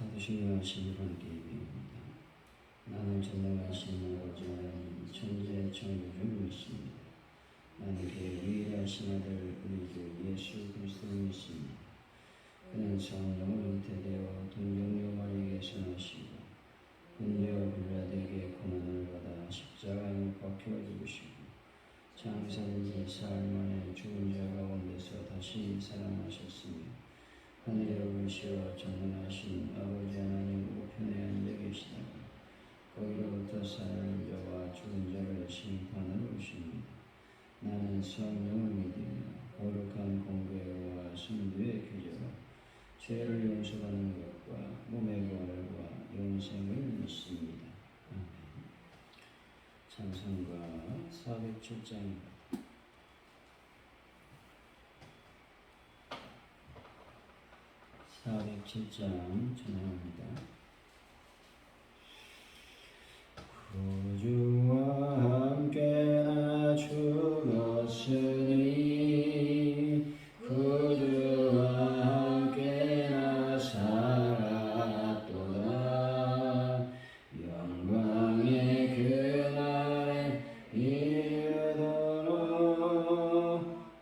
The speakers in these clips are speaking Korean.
사도신경하신 관계입니다. 나는 전능하신 아버지 하나님 천지의 창조주 믿습니다. 나는 그의 유일하신 아들 우리 주 예수 그리스도를 믿습니다. 그는 성령으로 잉태되어 동정녀 마리에게서 나시고 본디오 빌라도에게 고난을 받아 십자가에 못 박혀 죽으시고 장사된 지 사흘 만에 죽은 자 가운데서 다시 살아나셨으며 하늘에 오르시어 전능하신 아버지 하나님 우편에 앉아 계시다가 거기로부터 살아있는 자와 죽은 자를 심판하러 오십니다. 나는 성령을 믿으며 거룩한 공교회와 성도의 교제와 죄를 용서받는 것과 몸의 부활과 영생을 믿습니다. 찬송가 407장입니다. 407장 전합니다. 구주와 함께나 죽었으니 구주와 함께나 살았도다. 영광의 그날에 이르도록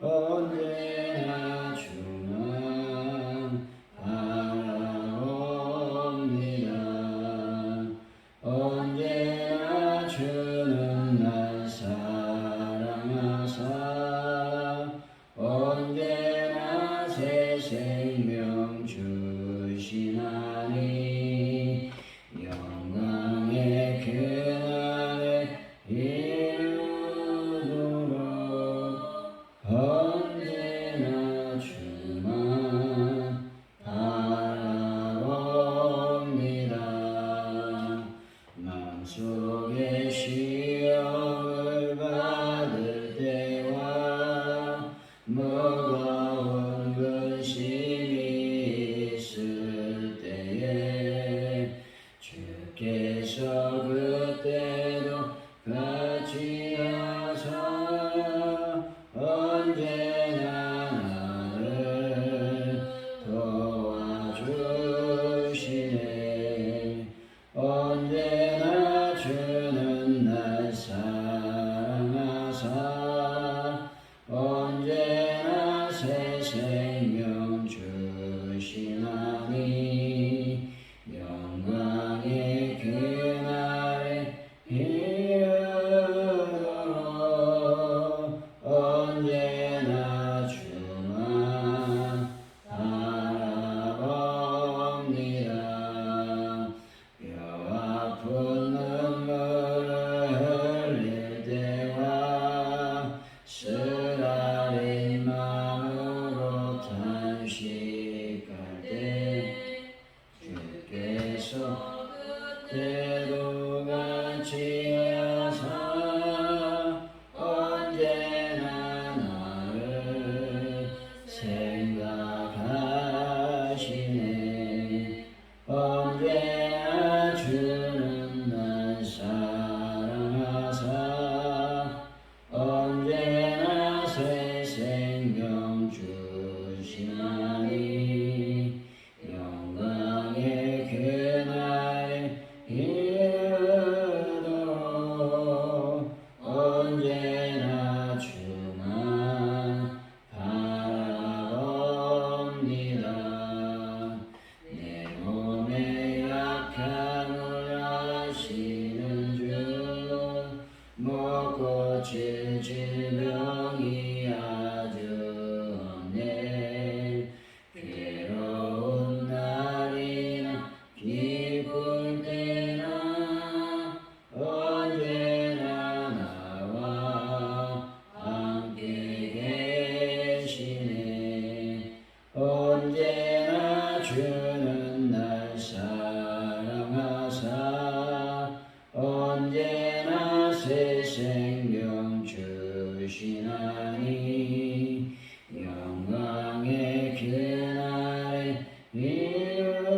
언제나 주만 바라옵니다. 언제나 주는 날 사랑하사 언제나 새 생명 주시나니 영광의 그날에 이르도록 언제나 주만 바라옵니다. 마음속에 시험을 받을 때와 무거운 근심이 있을 때에 주께서 그때도 같이 하사 언제나 나를 도와주시네. 언제나 주는 날 사랑하사 언제나 새 생명 주시나니 영광의 그날에 이르도록 언제나 주만 바라봅니다. 뼈 아픈 눈물을 흘릴 때와 쓰라린 마음으로 탄식할 때 주께서 그때도 같이 하사 언제나 나를 생각하시네. 언제나 주는 날 사랑하사 언제나 새 생명 주시나니 영광의 그날에 이르도록 언제나 주만 바라봅니다. 내 몸의 약함을 아시는 주 못 고칠 질병이 아주 없네. 괴로운 날이나 기쁠 때나 언제나 나와 함께 계시네. 언제나 주는 날 사랑하사 언제나 새 생명 주시나니 영광의 그날에 이르도록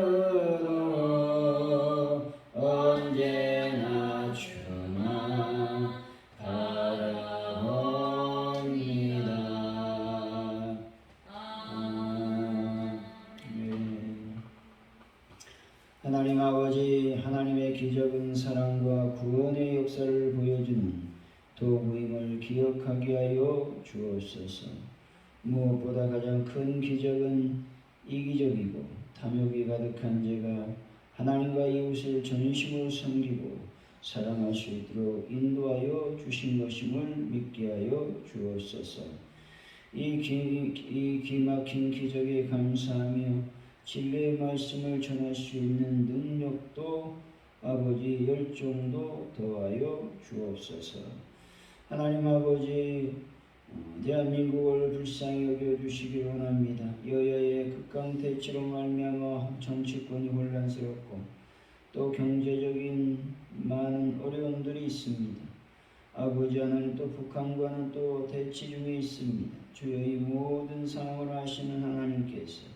언제나 주만 바라봅니다. 아멘. 하나님 아버지, 하나님의 기적은 사랑과 구원의 역사를 보여주는 도구임을 기억하게 하여 주옵소서. 무엇보다 가장 큰 기적은 이기적이고 탐욕이 가득한 제가 하나님과 이웃을 전심으로 섬기고 사랑할 수 있도록 인도하여 주신 것임을 믿게 하여 주옵소서. 이 기막힌 기적에 감사하며 진리의 말씀을 전할 수 있는 능력도 아버지 열정도 더하여 주옵소서. 하나님 아버지, 대한민국을 불쌍히 여겨주시기 원합니다. 여야의 극강대치로 말미암아 정치권이 혼란스럽고 또 경제적인 많은 어려움들이 있습니다. 아버지 하나님, 또 북한과는 또 대치 중에 있습니다. 주여, 이 모든 상황을 아시는 하나님께서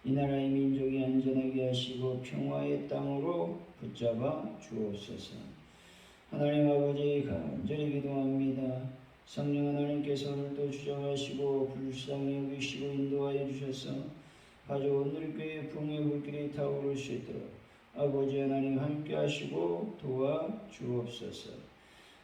이 나라의 민족이 안전하게 하시고 평화의 땅으로 붙잡아 주옵소서. 하나님 아버지, 간절히 기도합니다. 성령 하나님께서 오늘도 주장하시고 불쌍히 여기시고 인도하여 주셔서 가져온 우리교회의 풍요의 불길이 타오를 수 있도록 아버지 하나님 함께 하시고 도와 주옵소서.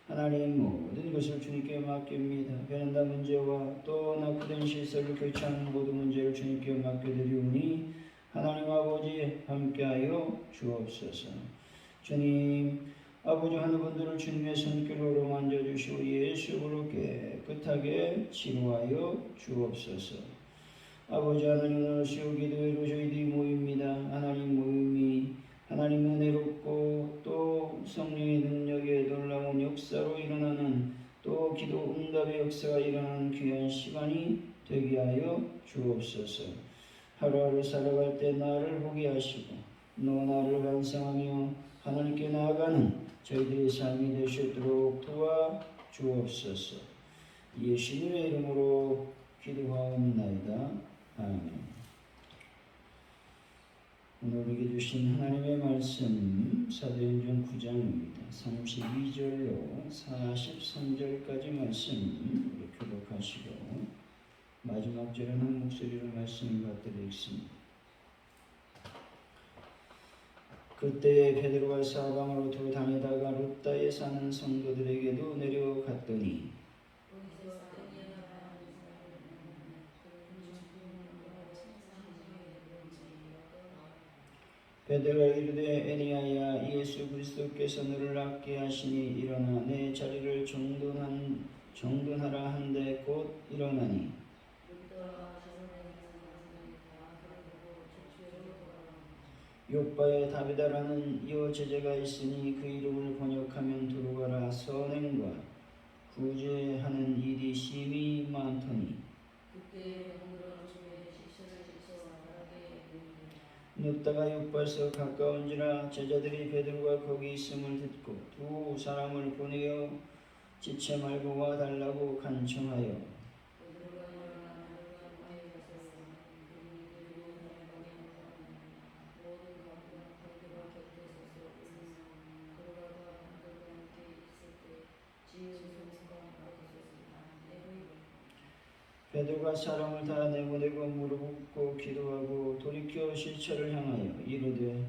하나님, 모든 것을 주님께 맡깁니다. 베란다 문제와 또 낙후된 시설을 교체하는 모든 문제를 주님께 맡겨드리오니 하나님 아버지 함께하여 주옵소서. 주님 아버지, 하는 분들을 주님의 손길로 만져주시고 예수로 깨끗하게 치료하여 주옵소서. 아버지 하나님, 오늘 수요 기도회로 저희들이 모입니다. 하나님, 모임이 하나님 은혜롭고 또 성령의 능력에 놀라운 역사로 일어나는 또 기도 응답의 역사가 일어나는 귀한 시간이 되게 하여 주옵소서. 하루하루 살아갈 때 나를 보게 하시고 너 나를 반성하며 하나님께 나아가는 저희들의 삶이 되시도록 도와 주옵소서. 예수님의 이름으로 기도하옵나이다. 아멘. 오늘 우리에게 주신 하나님의 말씀 사도행전 9장입니다. 32절로 43절까지 말씀 우리 교독하시고 마지막 절은 한 목소리로 말씀을 받들어 읽습니다. 그때 베드로가 사방으로 돌아다니다가 룹다에 사는 성도들에게도 내려갔더니 베드로가 이르되 에니야야, 예수 그리스도께서 너를 낫게 하시니 일어나 내 자리를 정돈하라 한데 곧 일어나니 요바에 다비다라는 여 제자가 있으니 그 이름을 번역하면 두루가라. 선행과 구제하는 일이 심히 많더니 눕다가 요바에서 가까운지라 제자들이 베드로가 거기 있음을 듣고 두 사람을 보내어 지체 말고 와달라고 간청하여 베드로가 사람을 다 내보내고 무릎 꿇고 기도하고 돌이켜 실처를 향하여 이르되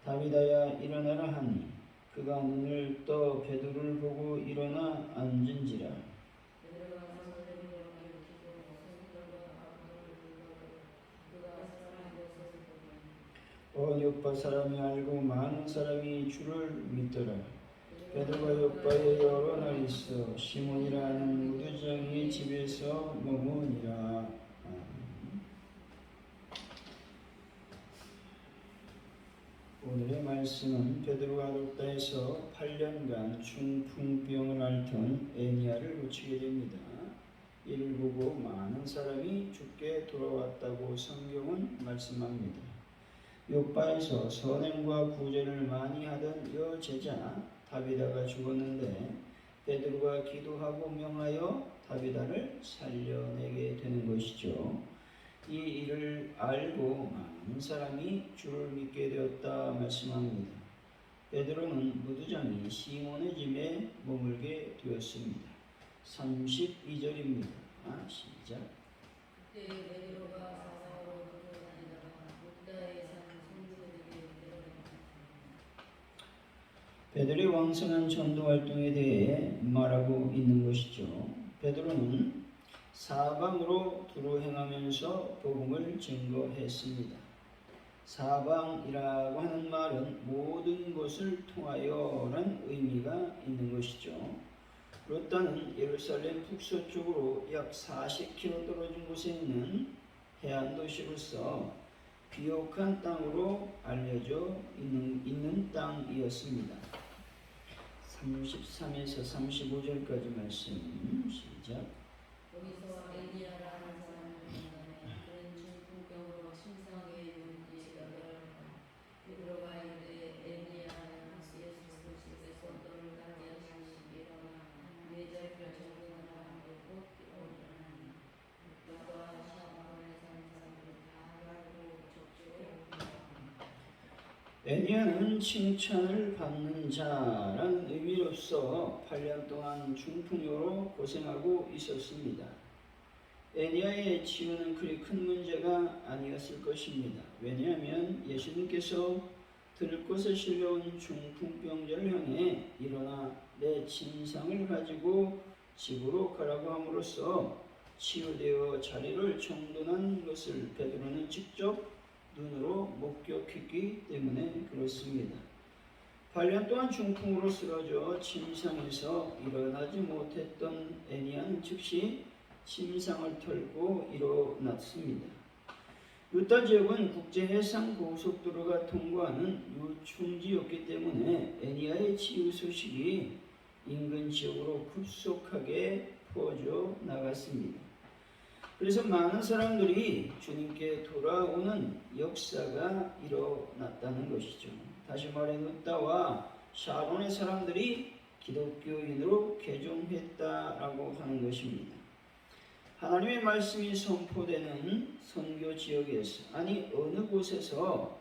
다비다야, 일어나라 하니 그가 눈을 떠 베드로를 보고 일어나 앉은지라. 온 요파 사람이 알고 많은 사람이 주를 믿더라. 베드로가 요파에 여러 날 있어 시몬이라는 무두장의 집에서 머무니라. 오늘의 말씀은 베드로가 룹다에서 8년간 중풍병을 앓던 에니야를 고치게 됩니다. 이를 보고 많은 사람이 죽게 돌아왔다고 성경은 말씀합니다. 요바에서 선행과 구제를 많이 하던 여 제자 다비다가 죽었는데 베드로가 기도하고 명하여 다비다를 살려내게 되는 것이죠. 이 일을 알고 많은 사람이 주를 믿게 되었다 말씀합니다. 베드로는 무두장이 시몬의 집에 머물게 되었습니다. 32절입니다. 시작. 그때 베드로가 사사로 돌아다니다가 룹다에 사는 성도들에게 내려갔더니 베드로의 왕성한 전도 활동에 대해 말하고 있는 것이죠. 베드로는 사방으로 두루 행하면서 복음을 증거했습니다. 사방이라고 하는 말은 모든 것을 통하여라는 의미가 있는 것이죠. 롯다는 예루살렘 북서쪽으로 약 40km 떨어진 곳에 있는 해안 도시로서 비옥한 땅으로 알려져 있는 땅이었습니다. 33에서 35절까지 말씀 시작. 여기서 엘리야라는 사람을 만나매 그는 중풍병으로 심상하게 누운지 여덟 베드로가 이르되 엘리야는 예수 그리스도께서 너를 가게 하시니 일어나 네 자리를 정돈하라 하고 곧 일어나니 롯과 샤방에 사는 사람들은 다 알고 족주에 애니야는 칭찬을 받는 자라는 의미로서 8년 동안 중풍으로 고생하고 있었습니다. 애니야의 치유는 그리 큰 문제가 아니었을 것입니다. 왜냐하면 예수님께서 들것에 실려온 중풍병자를 향해 일어나 내 진상을 가지고 집으로 가라고 함으로써 치유되어 자리를 정돈한 것을 베드로는 직접 눈으로 목격했기 때문에 그렇습니다. 8년 동안 중풍으로 쓰러져 침상에서 일어나지 못했던 애니야는 즉시 침상을 털고 일어났습니다. 유타 지역은 국제 해상 고속도로가 통과하는 요충지였기 때문에 애니야의 치유 소식이 인근 지역으로 급속하게 퍼져 나갔습니다. 그래서 많은 사람들이 주님께 돌아오는 역사가 일어났다는 것이죠. 다시 말해 룻다와 샤론의 사람들이 기독교인으로 개종했다라고 하는 것입니다. 하나님의 말씀이 선포되는 선교 지역에서 아니 어느 곳에서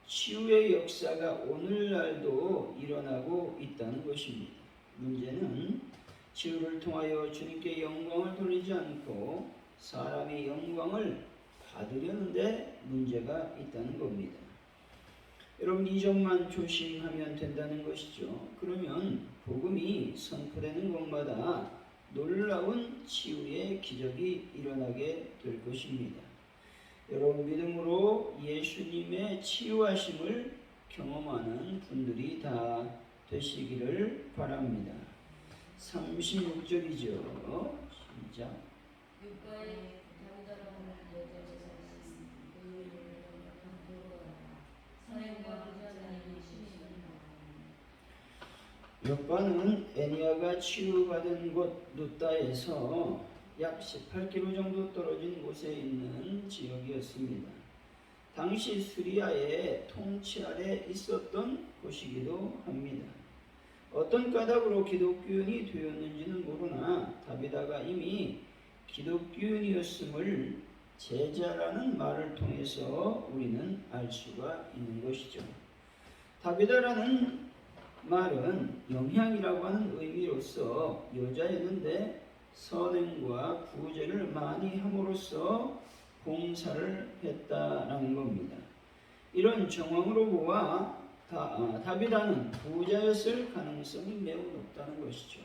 치유의 역사가 오늘날도 일어나고 있다는 것입니다. 문제는 치유를 통하여 주님께 영광을 돌리지 않고 사람의 영광을 받으려는데 문제가 있다는 겁니다. 여러분 이 점만 조심하면 된다는 것이죠. 그러면 복음이 선포되는 곳마다 놀라운 치유의 기적이 일어나게 될 것입니다. 여러분 믿음으로 예수님의 치유하심을 경험하는 분들이 다 되시기를 바랍니다. 36절이죠. 시작. 육가의 다윗아라는 여자 제사장이 그 이름을 명령한 도로가 사행과 부자자니 심히 욥바는 애니야가 치유받은 곳 룻다에서 약 18km 정도 떨어진 곳에 있는 지역이었습니다. 당시 수리아의 통치 아래 있었던 곳이기도 합니다. 어떤 까닭으로 기독교인이 되었는지는 모르나 다비다가 이미 기독교인이었음을 제자라는 말을 통해서 우리는 알 수가 있는 것이죠. 다비다라는 말은 영향이라고 하는 의미로서 여자였는데 선행과 구제를 많이 함으로써 봉사를 했다라는 겁니다. 이런 정황으로 보아 다비다는 부자였을 가능성이 매우 높다는 것이죠.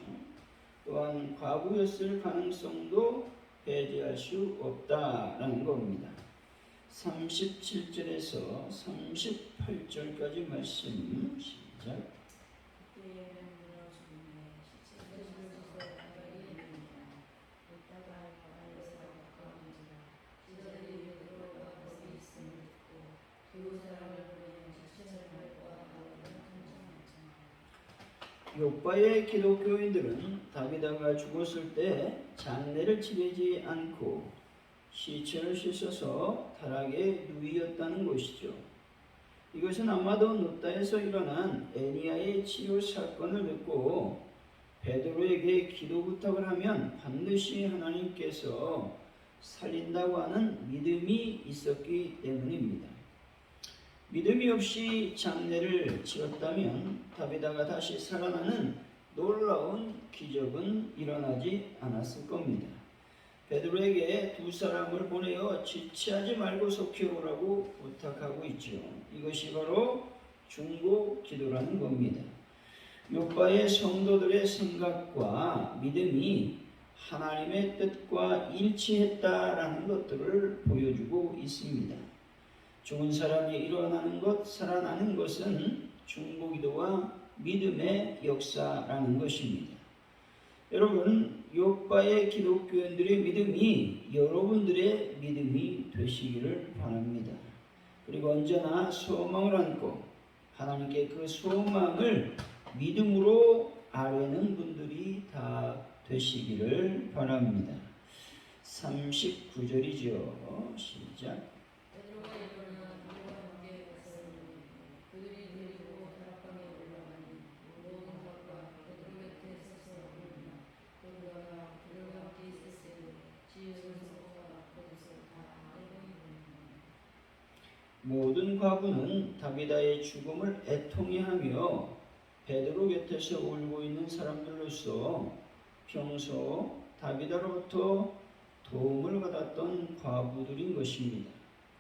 또한 과부였을 가능성도 배제할 수 없다라는 겁니다. 37절에서 38절까지 말씀 시작. 욥바의 기독교인들은 다비다가 죽었을 때 장례를 치르지 않고 시체를 씻어서 타락에 누이었다는 것이죠. 이것은 아마도 룻다에서 일어난 애니야의 치유 사건을 듣고 베드로에게 기도 부탁을 하면 반드시 하나님께서 살린다고 하는 믿음이 있었기 때문입니다. 믿음이 없이 장례를 치렀다면 다비다가 다시 살아나는 놀라운 기적은 일어나지 않았을 겁니다. 베드로에게 두 사람을 보내어 지체하지 말고 속히 오라고 부탁하고 있죠. 이것이 바로 중보 기도라는 겁니다. 요바의 성도들의 생각과 믿음이 하나님의 뜻과 일치했다라는 것들을 보여주고 있습니다. 죽은 사람이 일어나는 것, 살아나는 것은 중보기도와 믿음의 역사라는 것입니다. 여러분, 요바의 기독교인들의 믿음이 여러분들의 믿음이 되시기를 바랍니다. 그리고 언제나 소망을 안고 하나님께 그 소망을 믿음으로 아뢰는 분들이 다 되시기를 바랍니다. 39절이죠. 시작. 베드로가 일어나 그들과 함께 갔으니 그들이 데리고 다락방에 올라가니 모든 각과 베드로 곁에 서서 울며 그러다가 그들과 함께 있을 때 지은 서가 거기서 다 알고 있는 모든 과부는 다비다의 죽음을 애통해하며 베드로 곁에서 울고 있는 사람들로서 평소 다비다로부터 도움을 받았던 과부들인 것입니다.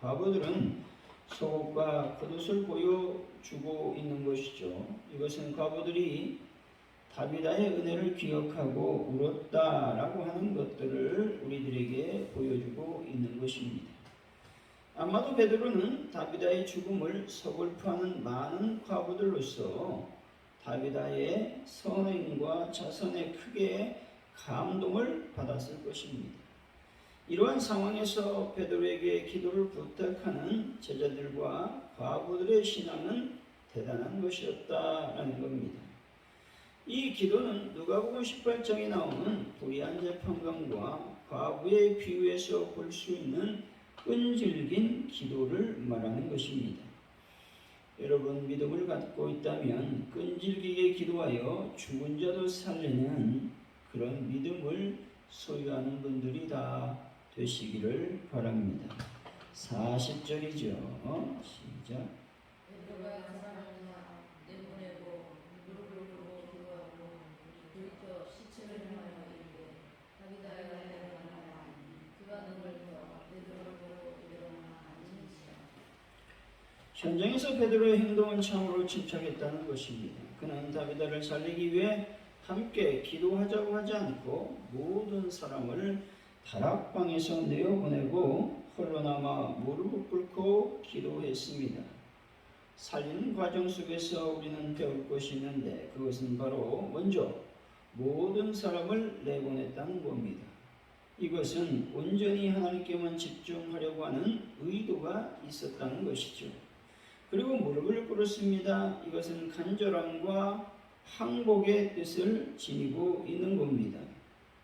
과부들은 속옷과 겉옷을 보여주고 있는 것이죠. 이것은 과부들이 다비다의 은혜를 기억하고 울었다라고 하는 것들을 우리들에게 보여주고 있는 것입니다. 아마도 베드로는 다비다의 죽음을 서글퍼하는 많은 과부들로서 다비다의 선행과 자선에 크게 감동을 받았을 것입니다. 이러한 상황에서 베드로에게 기도를 부탁하는 제자들과 과부들의 신앙은 대단한 것이었다라는 겁니다. 이 기도는 누가복음 18장에 나오는 불의한 재판관과 과부의 비유에서 볼 수 있는 끈질긴 기도를 말하는 것입니다. 여러분, 믿음을 갖고 있다면 끈질기게 기도하여 죽은 자도 살리는 그런 믿음을 소유하는 분들이 다 되시기를 바랍니다. 40절이죠. 시작. 베드로가 사람을 다 내보내고 무릎을 꿇고 기도하고 돌이켜 시체를 향하여 이르되 다비다야 일어나라. 그가 눈을 떠 베드로를 보고 일어나 앉은지라. 현장에서 베드로의 행동은 참으로 침착했다는 것입니다. 그는 다비다를 살리기 위해 함께 기도하자고 하지 않고 모든 사람을 다락방에서 내어보내고 홀로 남아 무릎을 꿇고 기도했습니다. 살리는 과정 속에서 우리는 배울 것이 있는데 그것은 바로 먼저 모든 사람을 내보냈다는 겁니다. 이것은 온전히 하나님께만 집중하려고 하는 의도가 있었다는 것이죠. 그리고 무릎을 꿇었습니다. 이것은 간절함과 항복의 뜻을 지니고 있는 겁니다.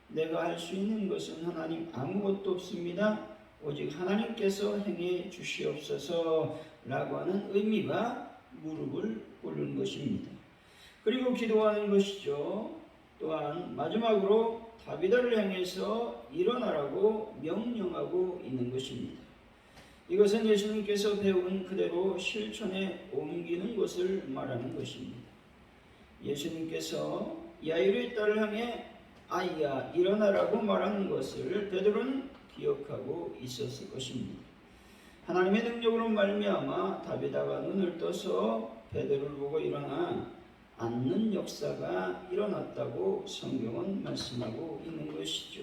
내가 할 수 있는 것은 하나님 아무것도 없습니다. 오직 하나님께서 행해 주시옵소서 라고 하는 의미가 무릎을 꿇는 것입니다. 그리고 기도하는 것이죠. 또한 마지막으로 다비다를 향해서 일어나라고 명령하고 있는 것입니다. 이것은 예수님께서 배운 그대로 실천에 옮기는 것을 말하는 것입니다. 예수님께서 야이로의 딸을 향해 아이야 일어나라고 말하는 것을 베드로는 기억하고 있었을 것입니다. 하나님의 능력으로 말미암아 다비다가 눈을 떠서 베드로를 보고 일어나 앉는 역사가 일어났다고 성경은 말씀하고 있는 것이죠.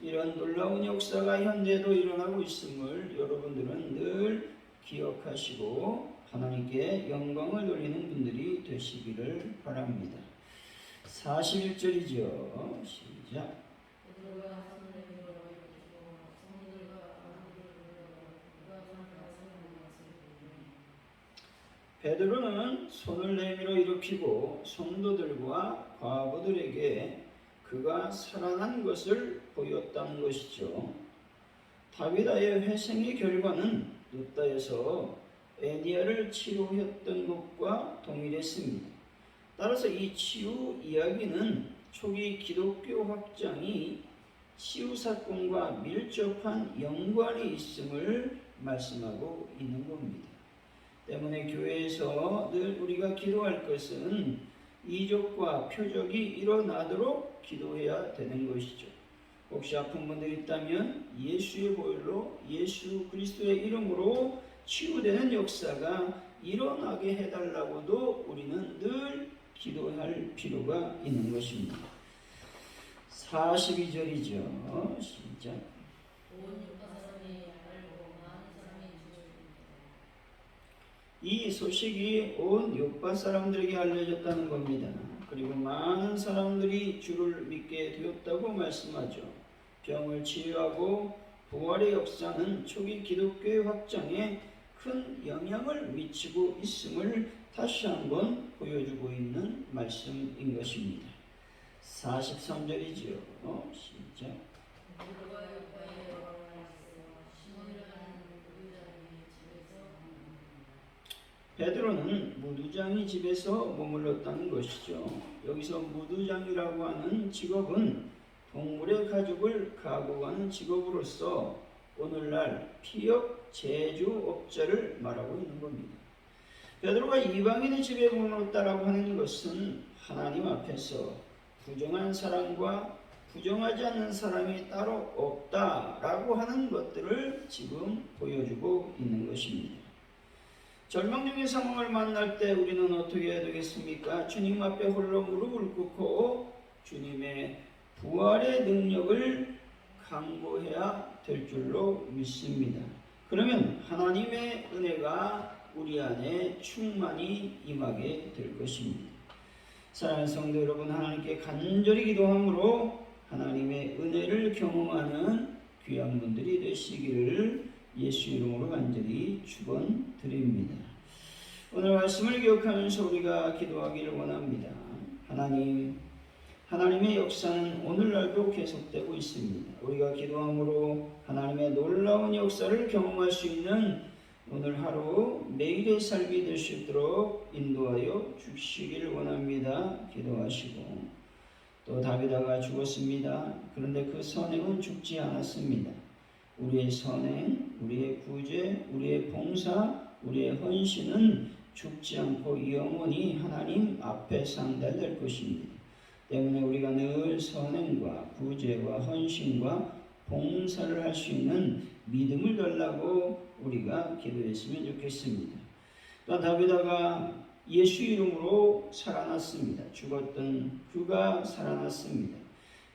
이런 놀라운 역사가 현재도 일어나고 있음을 여러분들은 늘 기억하시고 하나님께 영광을 돌리는 분들이 되시기를 바랍니다. 41절이죠. 시작. 베드로가 손을 들어 일으키고 성도들과 과부들을 불러 그가 잠깐 사는 것을 보니 베드로는 손을 내밀어 일으키고 성도들과 과부들에게 그가 살아난 것을 보였다는 것이죠. 다비다의 회생의 결과는 루다에서 에니아를 치료했던 것과 동일했습니다. 따라서 이 치유 이야기는 초기 기독교 확장이 치유 사건과 밀접한 연관이 있음을 말씀하고 있는 겁니다. 때문에 교회에서 늘 우리가 기도할 것은 이적과 표적이 일어나도록 기도해야 되는 것이죠. 혹시 아픈 분들이 있다면 예수의 보혈로 예수 그리스도의 이름으로 치유되는 역사가 일어나게 해달라고도 우리는 늘 기도할 필요가 있는 것입니다. 42절이죠. 시작. 온 육파 사람이 알고 많은 사람이 죽었습니다. 이 소식이 온 요파 사람들에게 알려졌다는 겁니다. 그리고 많은 사람들이 주를 믿게 되었다고 말씀하죠. 병을 치유하고 부활의 역사는 초기 기독교의 확장에 큰 영향을 미치고 있음을 다시 한번 보여주고 있는 말씀인 것입니다. 43절이지요. 시작. 누가 육파에 올라와서 시몬이라는 무교자의 집에서 베드로는 무두장이 집에서 머물렀다는 것이죠. 여기서 무두장이라고 하는 직업은 동물의 가죽을 가공하는 직업으로서 오늘날 피역 제조업자를 말하고 있는 겁니다. 베드로가 이방인의 집에 머물렀다라고 하는 것은 하나님 앞에서 부정한 사람과 부정하지 않는 사람이 따로 없다라고 하는 것들을 지금 보여주고 있는 것입니다. 절망적인 상황을 만날 때 우리는 어떻게 해야 되겠습니까? 주님 앞에 홀로 무릎을 꿇고 주님의 부활의 능력을 강구해야 될 줄로 믿습니다. 그러면 하나님의 은혜가 우리 안에 충만히 임하게 될 것입니다. 사랑하는 성도 여러분, 하나님께 간절히 기도함으로 하나님의 은혜를 경험하는 귀한 분들이 되시기를 예수 이름으로 간절히 축원드립니다. 오늘 말씀을 기억하면서 우리가 기도하기를 원합니다. 하나님의 역사는 오늘날도 계속되고 있습니다. 우리가 기도함으로 하나님의 놀라운 역사를 경험할 수 있는 오늘 하루 매일의 삶이 될 수 있도록 인도하여 주시기를 원합니다. 기도하시고 또 다비다가 죽었습니다. 그런데 그 선행은 죽지 않았습니다. 우리의 선행, 우리의 구제, 우리의 봉사, 우리의 헌신은 죽지 않고 영원히 하나님 앞에 상달될 것입니다. 때문에 우리가 늘 선행과 구제와 헌신과 봉사를 할 수 있는 믿음을 달라고 우리가 기도했으면 좋겠습니다. 또 다비다가 예수 이름으로 살아났습니다. 죽었던 그가 살아났습니다.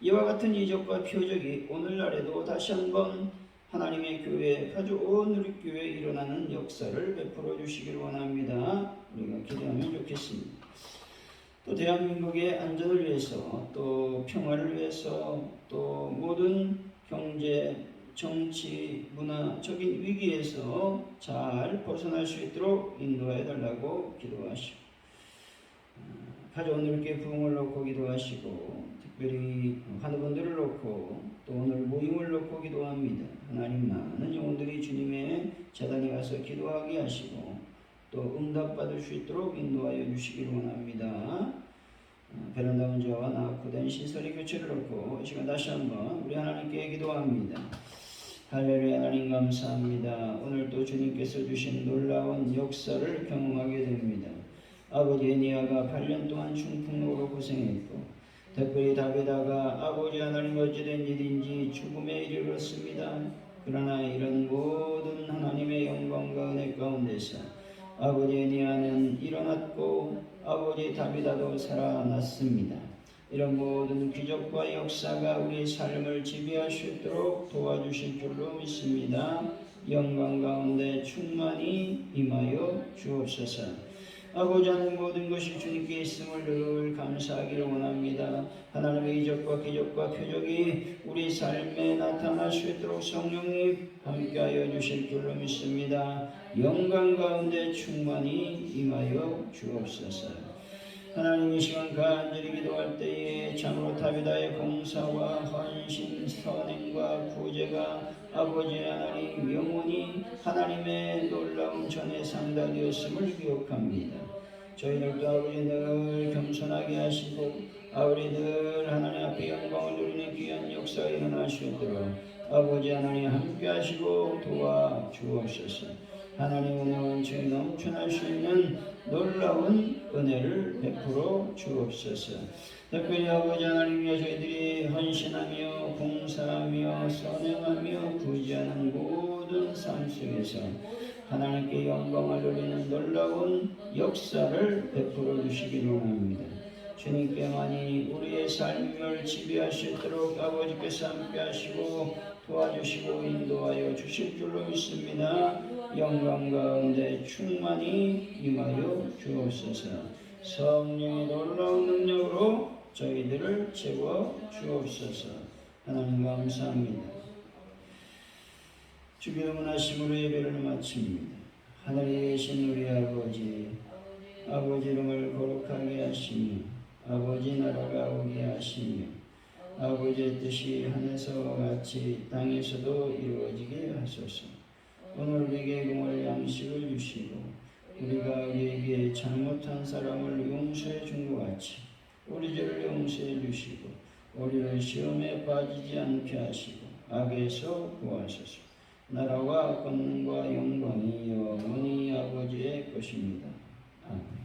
이와 같은 이적과 표적이 오늘날에도 다시 한번 하나님의 교회, 가져온 우리 교회에 일어나는 역사를 베풀어 주시기를 원합니다. 우리가 기도하면 좋겠습니다. 또 대한민국의 안전을 위해서, 또 평화를 위해서, 또 모든 경제, 정치, 문화적인 위기에서 잘 벗어날 수 있도록 인도해 달라고 기도하시고, 가져온 우리 교회 부흥을 놓고 기도하시고, 특별히 환우분들을 놓고 또 오늘 모임을 놓고 기도합니다. 하나님, 많은 영혼들이 주님의 제단에 가서 기도하게 하시고 또 응답받을 수 있도록 인도하여 주시기를 원합니다. 베란다 문제와 낙후된 시설의 교체를 놓고 이 시간 다시 한번 우리 하나님께 기도합니다. 할렐루야. 하나님 감사합니다. 오늘도 주님께서 주신 놀라운 역사를 경험하게 됩니다. 아버지 에니야가 8년 동안 중풍으로 고생했고 특별히 다비다가 아버지 하나님 어찌된 일인지 죽음에 이르렀습니다. 그러나 이런 모든 하나님의 영광과 은혜 가운데서 아버지 에니야는 일어났고 아버지 다비다도 살아났습니다. 이런 모든 기적과 역사가 우리의 삶을 지배할 수 있도록 도와주실 줄로 믿습니다. 영광 가운데 충만히 임하여 주옵소서. 아버지 하나님, 모든 것이 주님께 있음을 늘 감사하기를 원합니다. 하나님의 이적과 기적과 표적이 우리 삶에 나타날 수 있도록 성령님 함께하여 주실 줄로 믿습니다. 영광 가운데 충만히 임하여 주옵소서. 하나님, 이 시간 간절히 기도할 때에 참으로 다비다의 봉사와 헌신, 선행과 구제가 아버지 하나님 영원히 하나님의 놀라운 전에 상달되었음을 기억합니다. 저희들도 아버지 늘 겸손하게 하시고 아버지 늘 하나님 앞에 영광을 누리는 귀한 역사가 일어날 수 있도록 아버지 하나님 함께 하시고 도와주옵소서. 하나님 은혜 원천이 넘쳐날 수 있는 놀라운 은혜를 베풀어 주옵소서. 특별히 아버지 하나님이여 저희들이 헌신하며 봉사하며 선행하며 구제하는 모든 삶 속에서 하나님께 영광을 누리는 놀라운 역사를 베풀어 주시기를 원합니다. 주님께만이 우리의 삶을 지배할 수 있도록 아버지께서 함께 하시고 도와주시고 인도하여 주실 줄로 믿습니다. 영광 가운데 충만히 임하여 주옵소서. 성령의 놀라운 능력으로 저희들을 채워 주옵소서. 하나님 감사합니다. 주의 원하심으로 예배를 마칩니다. 하늘에 계신 우리 아버지 이름을 거룩하게 하시며 아버지 나라가 오게 하시며 아버지의 뜻이 하늘에서와 같이 땅에서도 이루어지게 하소서. 오늘 우리에게 공을 양식을 주시고 우리가 우리에게 잘못한 사람을 용서해 준 것 같이 우리 죄를 용서해 주시고 우리를 시험에 빠지지 않게 하시고 악에서 구하소서. 나라와 권능과 영광이 영원히 아버지의 것입니다. 아멘.